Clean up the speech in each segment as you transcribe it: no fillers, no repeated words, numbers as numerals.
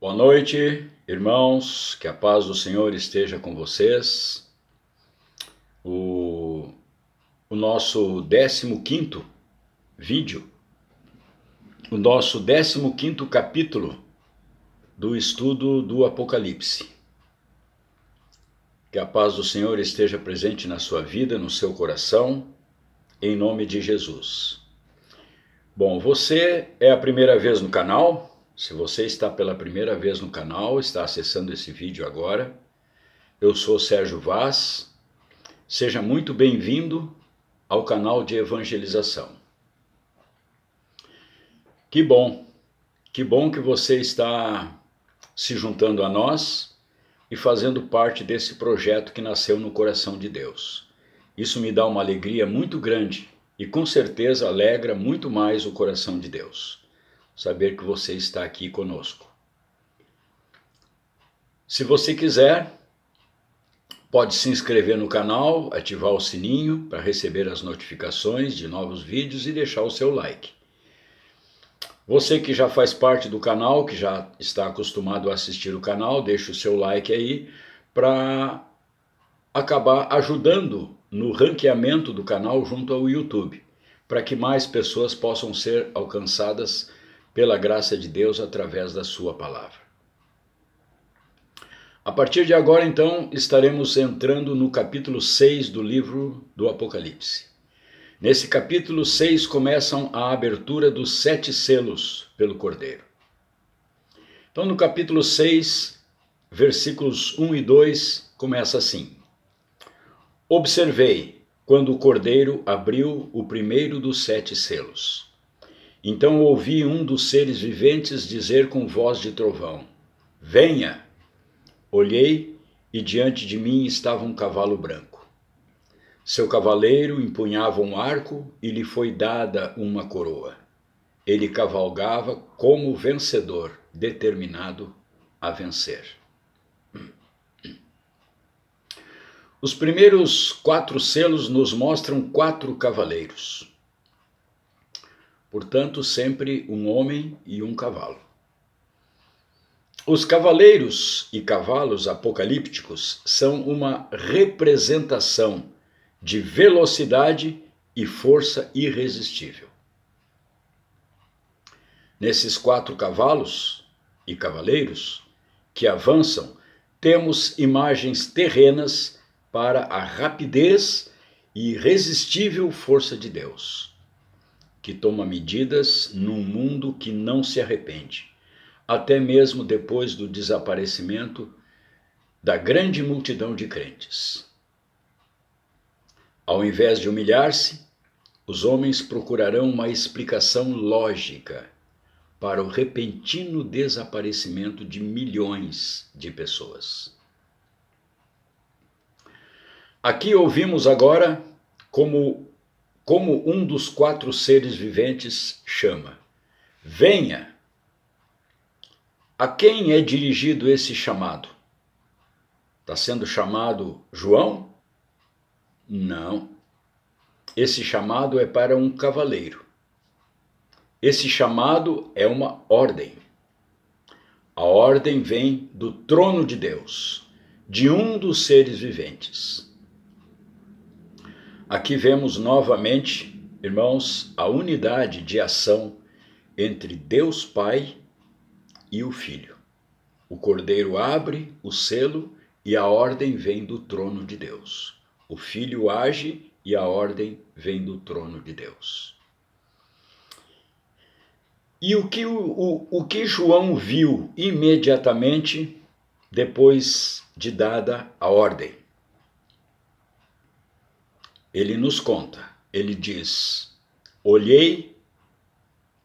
Boa noite, irmãos, que a paz do Senhor esteja com vocês. O nosso 15º vídeo, o nosso 15º capítulo do estudo do Apocalipse. Que a paz do Senhor esteja presente na sua vida, no seu coração, em nome de Jesus. Bom, você é a primeira vez no canal? Se você está pela primeira vez no canal, está acessando esse vídeo agora, eu sou Sérgio Vaz. Seja muito bem-vindo ao canal de evangelização. Que bom que você está se juntando a nós e fazendo parte desse projeto que nasceu no coração de Deus. Isso me dá uma alegria muito grande e com certeza alegra muito mais o coração de Deus, saber que você está aqui conosco. Se você quiser, pode se inscrever no canal, ativar o sininho para receber as notificações de novos vídeos e deixar o seu like. Você que já faz parte do canal, que já está acostumado a assistir o canal, deixa o seu like aí para acabar ajudando no ranqueamento do canal junto ao YouTube, para que mais pessoas possam ser alcançadas pela graça de Deus através da sua palavra. A partir de agora, então, estaremos entrando no capítulo 6 do livro do Apocalipse. Nesse capítulo 6 começam a abertura dos 7 selos pelo Cordeiro. Então, no capítulo 6, versículos 1 e 2, começa assim: Observei quando o Cordeiro abriu o primeiro dos 7 selos. Então ouvi um dos seres viventes dizer com voz de trovão: Venha! Olhei e diante de mim estava um cavalo branco. Seu cavaleiro empunhava um arco e lhe foi dada uma coroa. Ele cavalgava como vencedor, determinado a vencer. Os primeiros 4 selos nos mostram 4 cavaleiros. Portanto, sempre um homem e um cavalo. Os cavaleiros e cavalos apocalípticos são uma representação de velocidade e força irresistível. Nesses 4 cavalos e cavaleiros que avançam, temos imagens terrenas para a rapidez e irresistível força de Deus, que toma medidas num mundo que não se arrepende, até mesmo depois do desaparecimento da grande multidão de crentes. Ao invés de humilhar-se, os homens procurarão uma explicação lógica para o repentino desaparecimento de milhões de pessoas. Aqui ouvimos agora como um dos 4 seres viventes chama: Venha! A quem é dirigido esse chamado? Está sendo chamado João? Não. Esse chamado é para um cavaleiro. Esse chamado é uma ordem. A ordem vem do trono de Deus, de um dos seres viventes. Aqui vemos novamente, irmãos, a unidade de ação entre Deus Pai e o Filho. O Cordeiro abre o selo e a ordem vem do trono de Deus. O Filho age e a ordem vem do trono de Deus. E o que João viu imediatamente depois de dada a ordem? Ele nos conta, ele diz: Olhei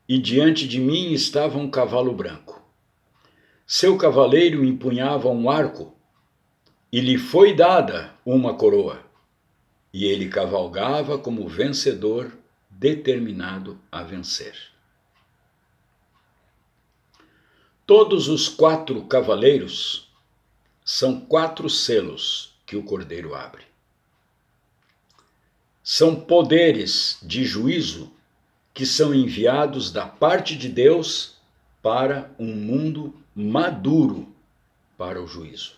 e diante de mim estava um cavalo branco. Seu cavaleiro empunhava um arco e lhe foi dada uma coroa. E ele cavalgava como vencedor, determinado a vencer. Todos os 4 cavaleiros são 4 selos que o Cordeiro abre. São poderes de juízo que são enviados da parte de Deus para um mundo maduro para o juízo.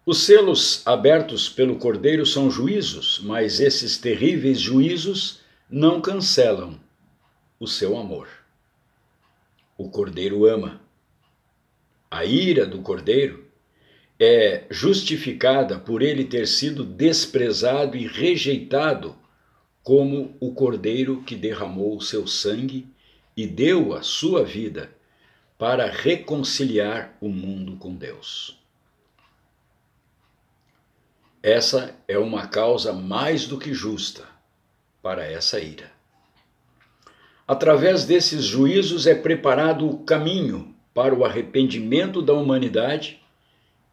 Os selos abertos pelo Cordeiro são juízos, mas esses terríveis juízos não cancelam o seu amor. O Cordeiro ama. A ira do Cordeiro é justificada por ele ter sido desprezado e rejeitado como o Cordeiro que derramou o seu sangue e deu a sua vida para reconciliar o mundo com Deus. Essa é uma causa mais do que justa para essa ira. Através desses juízos é preparado o caminho para o arrependimento da humanidade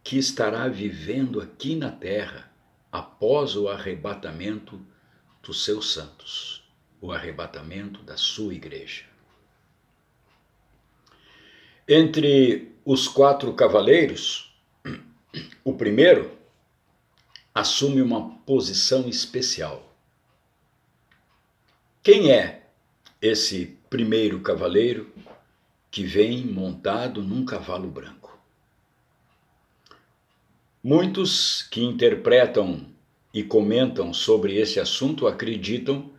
que estará vivendo aqui na terra após o arrebatamento dos seus santos, o arrebatamento da sua igreja. Entre os 4 cavaleiros, o primeiro assume uma posição especial. Quem é esse primeiro cavaleiro que vem montado num cavalo branco? Muitos que interpretam e comentam sobre esse assunto acreditam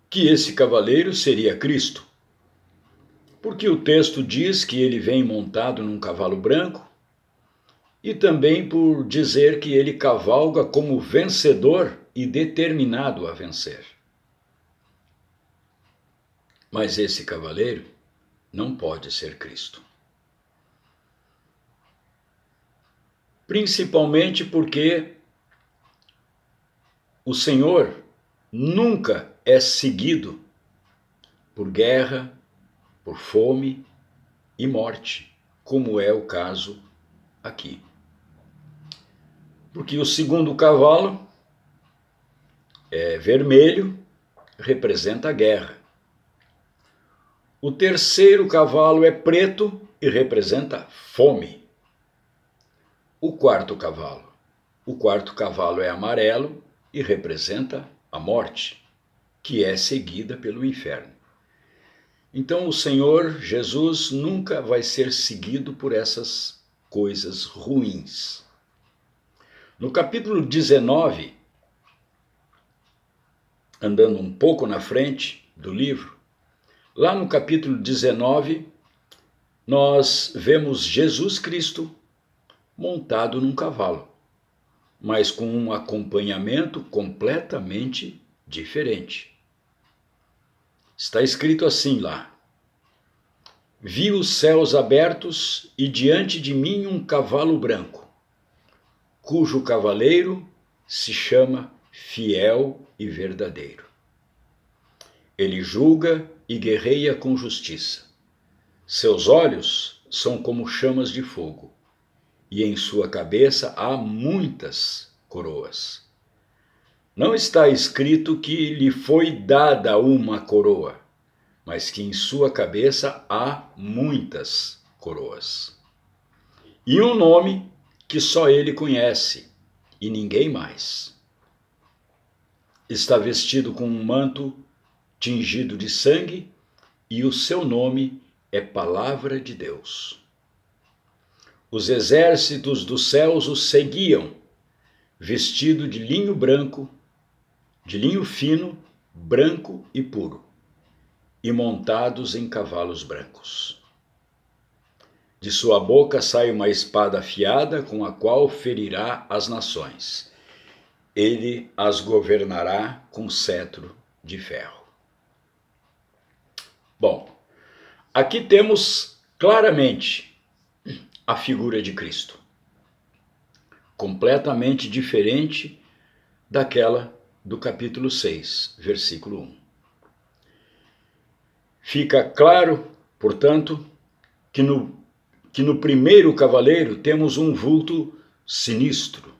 que esse cavaleiro seria Cristo, porque o texto diz que ele vem montado num cavalo branco, e também por dizer que ele cavalga como vencedor e determinado a vencer. Mas esse cavaleiro não pode ser Cristo. Principalmente porque o Senhor nunca é seguido por guerra, por fome e morte, como é o caso aqui. Porque o segundo cavalo é vermelho, representa a guerra. O terceiro cavalo é preto e representa fome. O quarto cavalo é amarelo e representa a morte, que é seguida pelo inferno. Então o Senhor Jesus nunca vai ser seguido por essas coisas ruins. No capítulo 19, andando um pouco na frente do livro, lá no capítulo 19, nós vemos Jesus Cristo montado num cavalo, mas com um acompanhamento completamente diferente. Está escrito assim lá: vi os céus abertos e diante de mim um cavalo branco, cujo cavaleiro se chama Fiel e Verdadeiro. Ele julga e guerreia com justiça. Seus olhos são como chamas de fogo, e em sua cabeça há muitas coroas. Não está escrito que lhe foi dada uma coroa, mas que em sua cabeça há muitas coroas. E um nome que só ele conhece, e ninguém mais. Está vestido com um manto tingido de sangue, e o seu nome é Palavra de Deus. Os exércitos dos céus o seguiam, vestido de linho branco, de linho fino, branco e puro, e montados em cavalos brancos. De sua boca sai uma espada afiada com a qual ferirá as nações. Ele as governará com cetro de ferro. Bom, aqui temos claramente a figura de Cristo, completamente diferente daquela do capítulo 6, versículo 1. Fica claro, portanto, que no primeiro cavaleiro temos um vulto sinistro,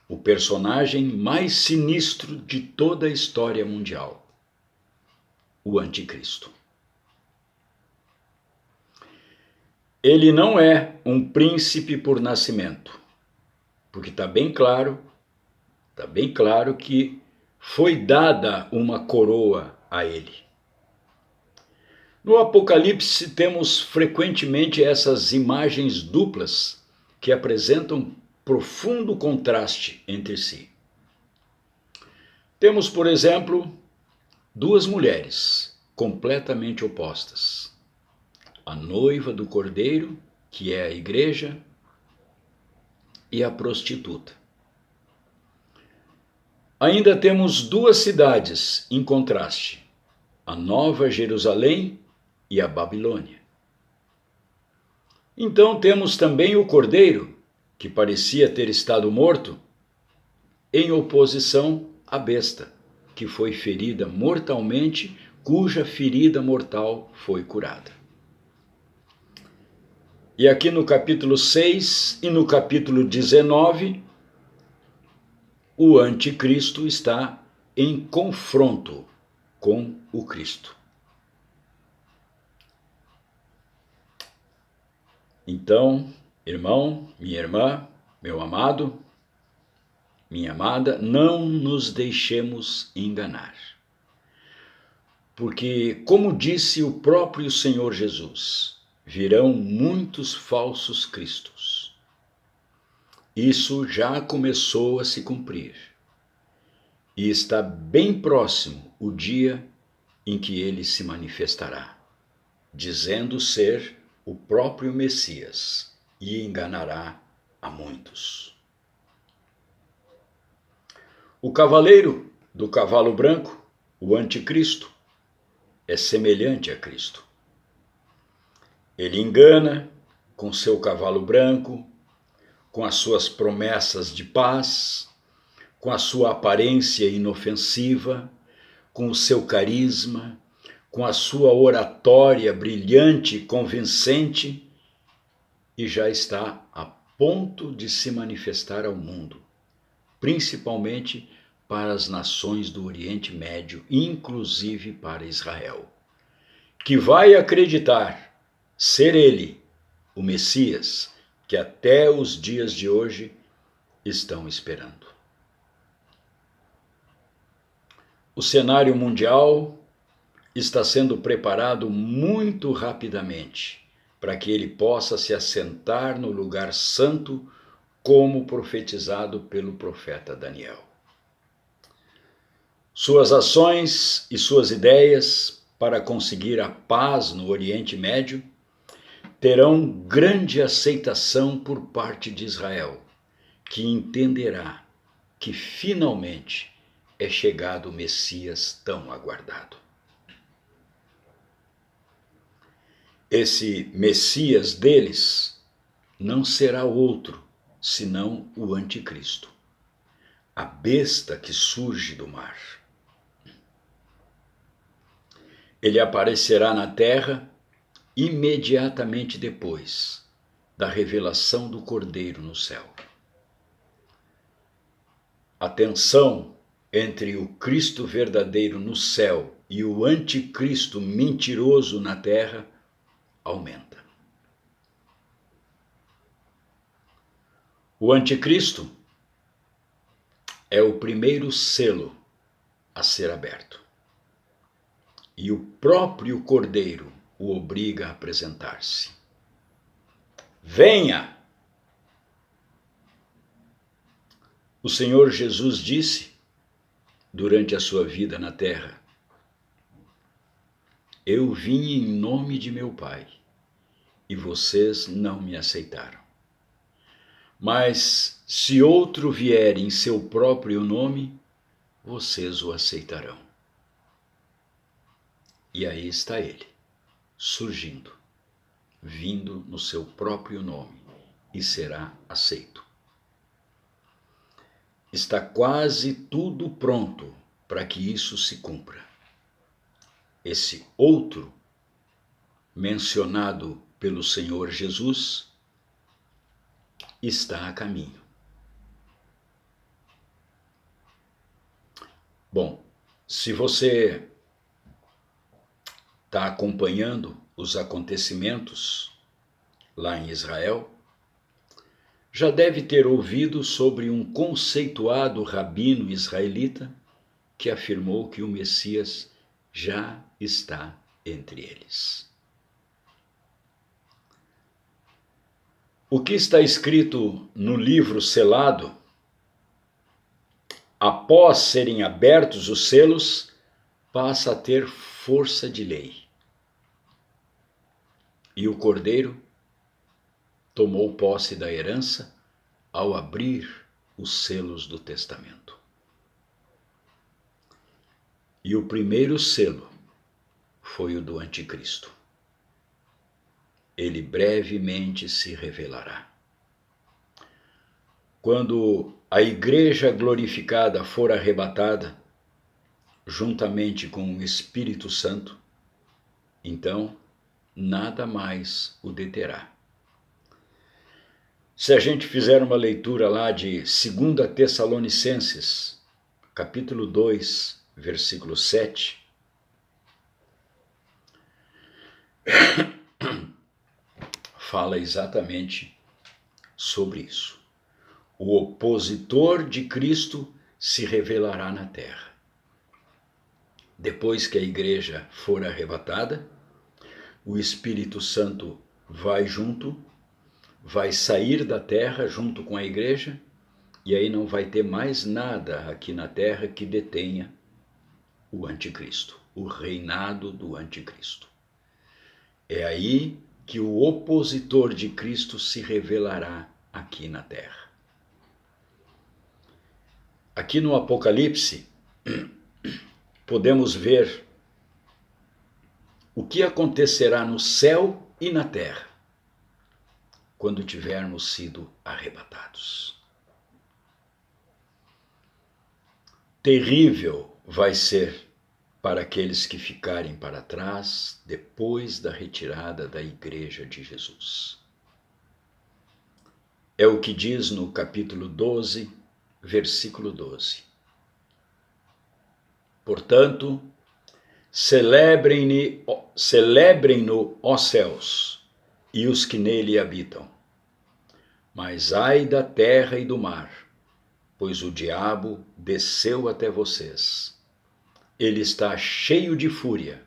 o personagem mais sinistro de toda a história mundial, o Anticristo. Ele não é um príncipe por nascimento, porque está bem claro que foi dada uma coroa a ele. No Apocalipse temos frequentemente essas imagens duplas que apresentam profundo contraste entre si. Temos, por exemplo, duas mulheres completamente opostas. A noiva do Cordeiro, que é a igreja, e a prostituta. Ainda temos duas cidades em contraste, a Nova Jerusalém e a Babilônia. Então temos também o Cordeiro, que parecia ter estado morto, em oposição à besta, que foi ferida mortalmente, cuja ferida mortal foi curada. E aqui no capítulo 6 e no capítulo 19, o anticristo está em confronto com o Cristo. Então, irmão, minha irmã, meu amado, minha amada, não nos deixemos enganar. Porque, como disse o próprio Senhor Jesus, virão muitos falsos cristos. Isso já começou a se cumprir. E está bem próximo o dia em que ele se manifestará, dizendo ser o próprio Messias, e enganará a muitos. O cavaleiro do cavalo branco, o anticristo, é semelhante a Cristo. Ele engana com seu cavalo branco, com as suas promessas de paz, com a sua aparência inofensiva, com o seu carisma, com a sua oratória brilhante e convincente, e já está a ponto de se manifestar ao mundo, principalmente para as nações do Oriente Médio, inclusive para Israel, que vai acreditar ser ele, o Messias, que até os dias de hoje estão esperando. O cenário mundial está sendo preparado muito rapidamente para que ele possa se assentar no lugar santo, como profetizado pelo profeta Daniel. Suas ações e suas ideias para conseguir a paz no Oriente Médio terão grande aceitação por parte de Israel, que entenderá que finalmente é chegado o Messias tão aguardado. Esse Messias deles não será outro senão o anticristo, a besta que surge do mar. Ele aparecerá na terra imediatamente depois da revelação do Cordeiro no céu. A tensão entre o Cristo verdadeiro no céu e o anticristo mentiroso na terra aumenta. O anticristo é o primeiro selo a ser aberto. E o próprio Cordeiro o obriga a apresentar-se. Venha! O Senhor Jesus disse, durante a sua vida na terra, eu vim em nome de meu Pai, e vocês não me aceitaram. Mas se outro vier em seu próprio nome, vocês o aceitarão. E aí está ele, surgindo, vindo no seu próprio nome, e será aceito. Está quase tudo pronto para que isso se cumpra. Esse outro, mencionado pelo Senhor Jesus, está a caminho. Bom, se você está acompanhando os acontecimentos lá em Israel, já deve ter ouvido sobre um conceituado rabino israelita que afirmou que o Messias já está entre eles. O que está escrito no livro selado, após serem abertos os selos, passa a ter força de lei. E o Cordeiro tomou posse da herança ao abrir os selos do testamento. E o primeiro selo foi o do Anticristo. Ele brevemente se revelará. Quando a igreja glorificada for arrebatada, juntamente com o Espírito Santo, então nada mais o deterá. Se a gente fizer uma leitura lá de 2 Tessalonicenses, capítulo 2, versículo 7, fala exatamente sobre isso. O opositor de Cristo se revelará na terra. Depois que a igreja for arrebatada, o Espírito Santo vai sair da terra junto com a igreja, e aí não vai ter mais nada aqui na terra que detenha o anticristo, o reinado do anticristo. É aí que o opositor de Cristo se revelará aqui na terra. Aqui no Apocalipse, podemos ver o que acontecerá no céu e na terra quando tivermos sido arrebatados. Terrível vai ser para aqueles que ficarem para trás depois da retirada da Igreja de Jesus. É o que diz no capítulo 12, versículo 12. Portanto, celebrem-no, ó céus, e os que nele habitam. Mas ai da terra e do mar, pois o diabo desceu até vocês. Ele está cheio de fúria,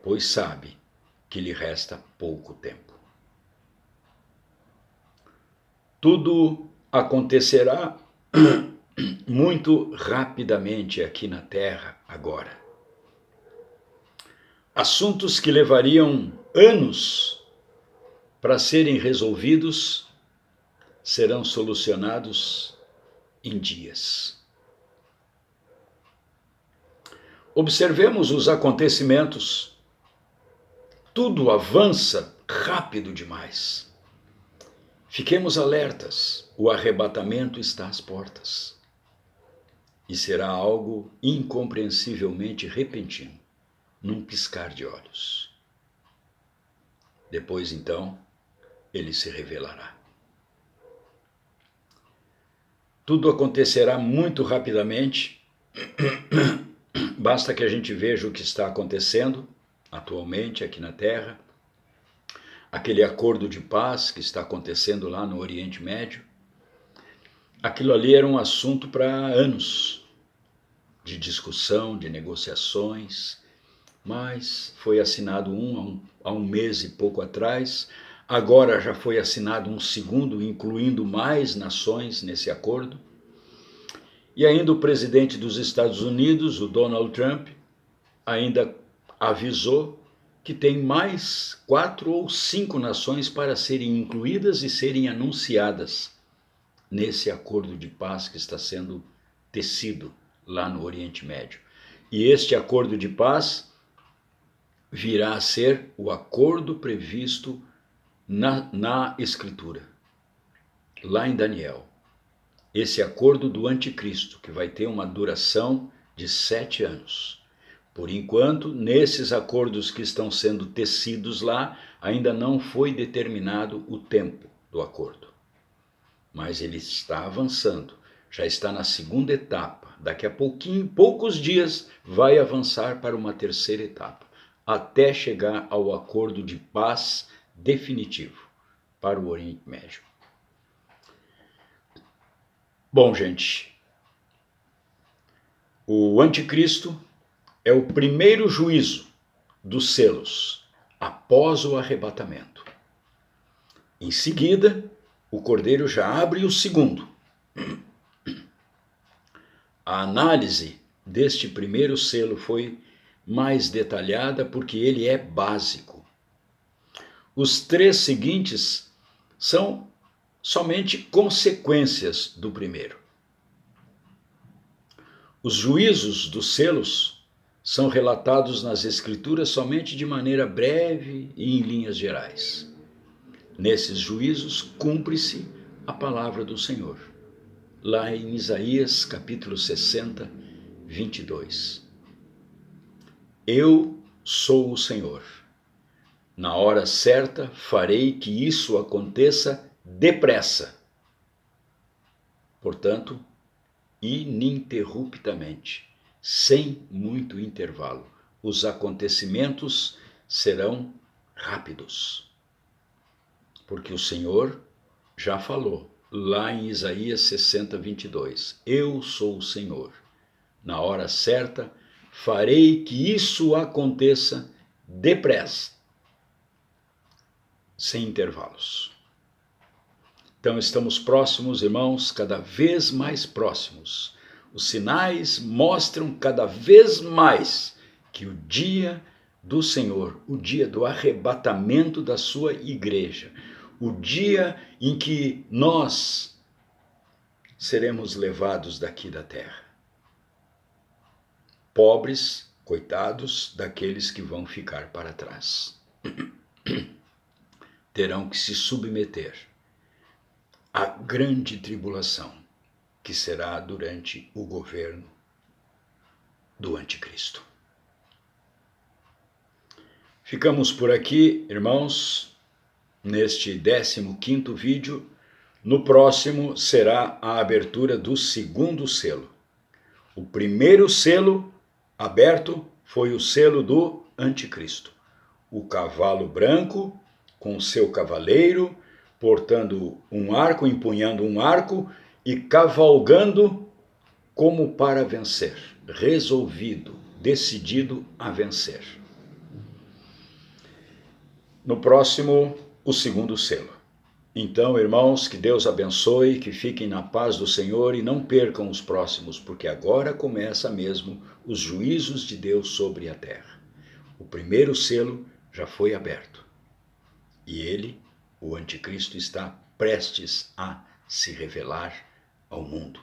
pois sabe que lhe resta pouco tempo. Tudo acontecerá muito rapidamente aqui na terra agora. Assuntos que levariam anos para serem resolvidos serão solucionados em dias. Observemos os acontecimentos. Tudo avança rápido demais. Fiquemos alertas, o arrebatamento está às portas. E será algo incompreensivelmente repentino, num piscar de olhos. Depois, então, ele se revelará. Tudo acontecerá muito rapidamente. Basta que a gente veja o que está acontecendo atualmente aqui na Terra, aquele acordo de paz que está acontecendo lá no Oriente Médio. Aquilo ali era um assunto para anos de discussão, de negociações, mas foi assinado há um mês e pouco atrás. Agora já foi assinado um segundo, incluindo mais nações nesse acordo. E ainda o presidente dos Estados Unidos, o Donald Trump, ainda avisou que tem mais 4 ou 5 nações para serem incluídas e serem anunciadas nesse acordo de paz que está sendo tecido lá no Oriente Médio. E este acordo de paz virá a ser o acordo previsto na Escritura, lá em Daniel. Esse acordo do anticristo, que vai ter uma duração de 7 anos. Por enquanto, nesses acordos que estão sendo tecidos lá, ainda não foi determinado o tempo do acordo. Mas ele está avançando, já está na segunda etapa. Daqui a poucos dias, vai avançar para uma terceira etapa, até chegar ao acordo de paz definitivo para o Oriente Médio. Bom, gente, o anticristo é o primeiro juízo dos selos, após o arrebatamento. Em seguida, o cordeiro já abre o segundo. A análise deste primeiro selo foi mais detalhada porque ele é básico. Os 3 seguintes são somente consequências do primeiro. Os juízos dos selos são relatados nas Escrituras somente de maneira breve e em linhas gerais. Nesses juízos cumpre-se a palavra do Senhor. Lá em Isaías capítulo 60, 22. Eu sou o Senhor. Na hora certa farei que isso aconteça depressa. Portanto, ininterruptamente, sem muito intervalo. Os acontecimentos serão rápidos. Porque o Senhor já falou lá em Isaías 60, 22. Eu sou o Senhor. Na hora certa farei que isso aconteça depressa, sem intervalos. Então estamos próximos, irmãos, cada vez mais próximos. Os sinais mostram cada vez mais que o dia do Senhor, o dia do arrebatamento da sua igreja, o dia em que nós seremos levados daqui da terra. Pobres, coitados daqueles que vão ficar para trás. Terão que se submeter a grande tribulação que será durante o governo do Anticristo. Ficamos por aqui, irmãos, neste 15º vídeo. No próximo será a abertura do segundo selo. O primeiro selo aberto foi o selo do Anticristo. O cavalo branco com seu cavaleiro, portando um arco, empunhando um arco e cavalgando como para vencer, resolvido, decidido a vencer. No próximo, o segundo selo. Então, irmãos, que Deus abençoe, que fiquem na paz do Senhor e não percam os próximos, porque agora começa mesmo os juízos de Deus sobre a terra. O primeiro selo já foi aberto e ele, o Anticristo, está prestes a se revelar ao mundo.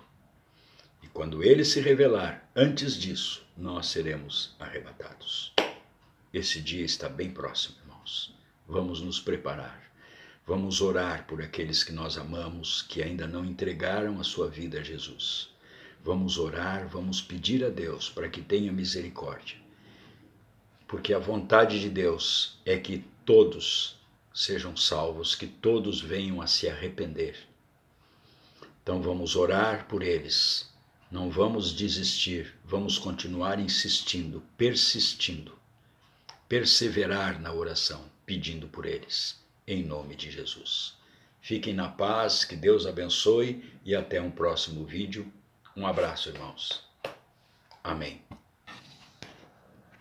E quando ele se revelar, antes disso, nós seremos arrebatados. Esse dia está bem próximo, irmãos. Vamos nos preparar. Vamos orar por aqueles que nós amamos, que ainda não entregaram a sua vida a Jesus. Vamos orar, vamos pedir a Deus para que tenha misericórdia. Porque a vontade de Deus é que todos sejam salvos, que todos venham a se arrepender. Então vamos orar por eles, não vamos desistir, vamos continuar insistindo, persistindo, perseverar na oração, pedindo por eles, em nome de Jesus. Fiquem na paz, que Deus abençoe e até um próximo vídeo. Um abraço, irmãos. Amém.